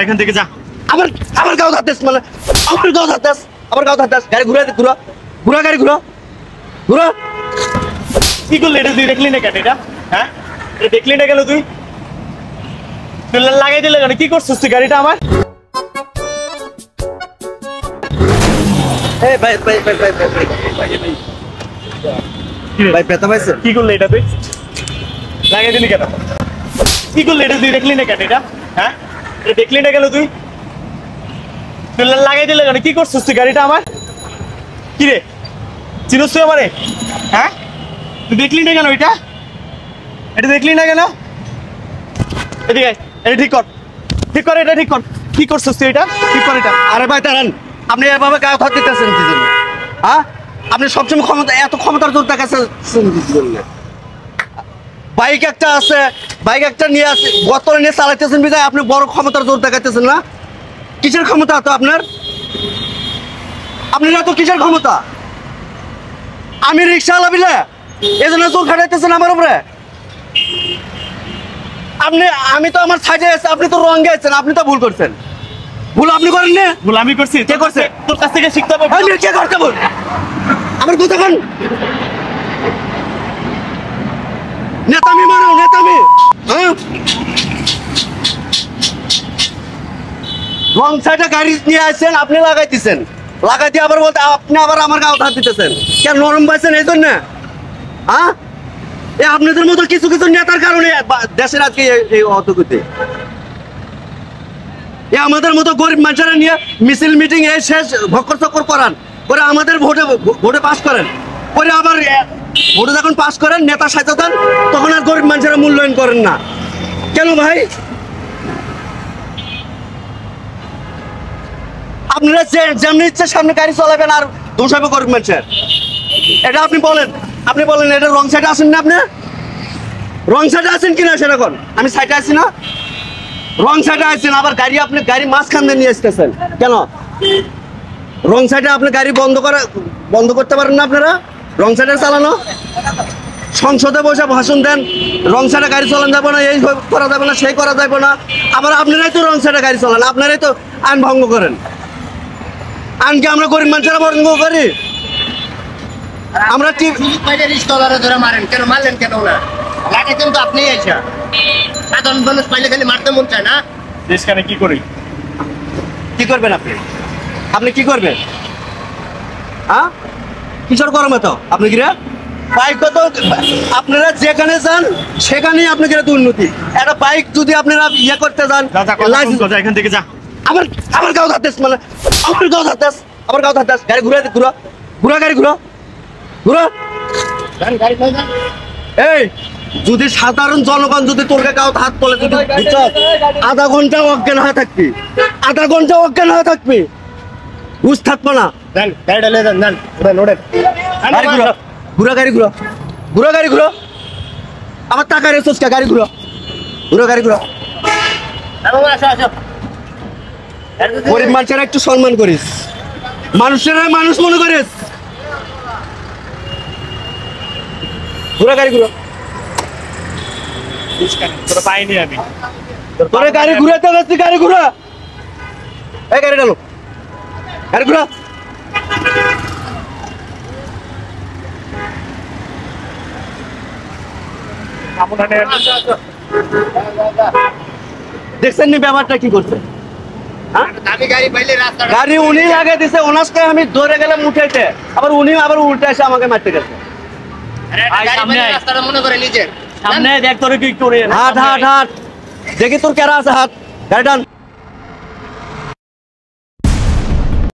এখান থেকে যা। আমার আমার গাও ধাতেস মানে আমার গাও ধাতেস গাড়ি ঘুরা গাড়ি ঘুরা কি করলি এটা? তুই দেখলি না কেন এটা? হ্যাঁ, এটা দেখলি না কেন? তুই লাগাই দিলে কেন? কি করছিস তুই গাড়িটা আমার? এই ভাই পেতা পাইছে? কি করলি এটা? তুই লাগাই দিলি কেন? কি করলি এটা? তুই দেখলি না কেন এটা? হ্যাঁ, এটা দেখলি না কেন? তুই লাগাই দিলে কেন? কি করছিস তুই গাড়িটা আমার? কি রে, চিনস তুই আমারে? হ্যাঁ, তুই দেখলি না কেন এটা? এটা দেখলি না কেন? এদিকে এটা ঠিক কর, এটা ঠিক কর। কি করছিস তুই এটা? ঠিক কর এটা। আরে ভাই দাঁড়ান, আপনি এভাবে গাও ধাত দিতেছেন কি জন্য? হ্যাঁ, আপনি সবসময় এত ক্ষমতার জোর দেখাচ্ছেন কি জন্য? বাইক একটা আছে, বাইক একটা নিয়ে আসে বোতল নিয়ে চালাইতেছেন বিধায় আপনি বড় ক্ষমতার জোর দেখাইতেছেন না? কিসের ক্ষমতা তো আপনার তো কিসের ক্ষমতা? আমি রিক্সা চালাবিলে এই জন্য জোর খাটাইতেছেন আমার উপরে? আমি তো আমার সাইডে আছি, আপনি তো রঙে আছেন, আপনি তো ভুল করছেন। ভুল আপনি করেন না? ভুল আমি করছি? কে করছে? তোর কাছ থেকে শিখতে হবে। কে করতে বল আমার কথা কন। নেতামি মারো, নেতামি। রং সাইডে গাড়ি নিয়ে আসছেন, আপনি লাগাই দিচ্ছেন, লাগাই দিয়ে আবার বলতে আপনি আবার আমার গাও ধার দিতেছেন কেন? নরম পাইছেন এই জন্য? হ্যাঁ, আপনাদের মতো কিছু কিছু নেতার কারণে দেশের আজকে এই অধোগতি। আমাদের মতো গরিব মানুষেরা নিয়ে মিছিল মিটিং এই শেষ ভক্কর চক্কর করান করে আমাদের ভোটে পাস করেন, করে আবার ভোটে যখন পাস করেন নেতা সাজা দেন, তখন আর গরিব মানুষেরা মূল্যায়ন করেন না কেন ভাই? আপনারা যেমনি ইচ্ছে সামনে গাড়ি চালাবেন আর দোষ হবে গরিব মানুষের। এটা আপনি বলেন এটা রং সাইডে আসেন না? আপনি রং সাইডে আছেন কিনা সেটা কোন? আমি সাইডে আছি না? রং সাইডে আছেন, আবার আপনি গাড়ি মাঝখান দিয়ে নিয়ে আসতেছেন কেন? রং সাইডে আপনি গাড়ি বন্ধ করতে পারেন না আপনারা? রং সাইডে চালানো, সংসদে বসে ভাষণ দেন, রং সাইডে গাড়ি চালানো যাবে না, এই করা যাবে না, সেই করা যাবে না। আবার আপনারাই তো রং সাইডে গাড়ি চালান, আপনারাই তো আইন ভঙ্গ করেন। আইনকে আমরা গরিব মানুষেরা ভঙ্গ করি? আমরা ধরে মারেন কেন? মারলেন কেন না? লাগাইছেন তো আপনি। আইসা সাধারণ মানুষ পাইলে খালি মারতে মন চায় না? দেশখানে কি করি? কি করবেন আপনি কি করবেন? হ্যাঁ, কিশোর গরমে তো আপনি কি রে বাইক তো আপনারা যেখানে যান সেখানেই আপনাদের দুর্নীতি। একটা বাইক যদি আপনারা ইয়ে করতে যান, এখান থেকে যা। আমার গাও ধাতেস মানে আমার গাও ধাতেস গাড়ি গাড়ি এই যদি সাধারণ জনগণ যদি তোর গাও হাত তোলে, যদি আধা ঘন্টা অজ্ঞান হয়ে থাকবি, বুঝ থাকবো না। গাড়ি ঘুরো আমার টাকা রেসোস গাড়ি ঘুরো গরিব মানুষেরা একটু সম্মান করিস, মানুষেরা মানুষ মনে করিস। গাড়ি ঘুরো পাইনি আমি তোরে গাড়ি ঘুরাতে যাচ্ছি, গাড়ি ঘুরা। এই গাড়ি ডালো, গাড়ি ঘুরা। দেখছেন নি ব্যাপারটা কি করছে? গাড়ি উনি আগে দিছে, ওনাকে আমি ধরে গেলাম উঠাইতে, আবার উনি আবার উল্টে এসে আমাকে মারতে গেছে। সামনে দেখ তোরে কি করে। হাট দেখি তোর কেরা আছে, হাত গাড়ি টান।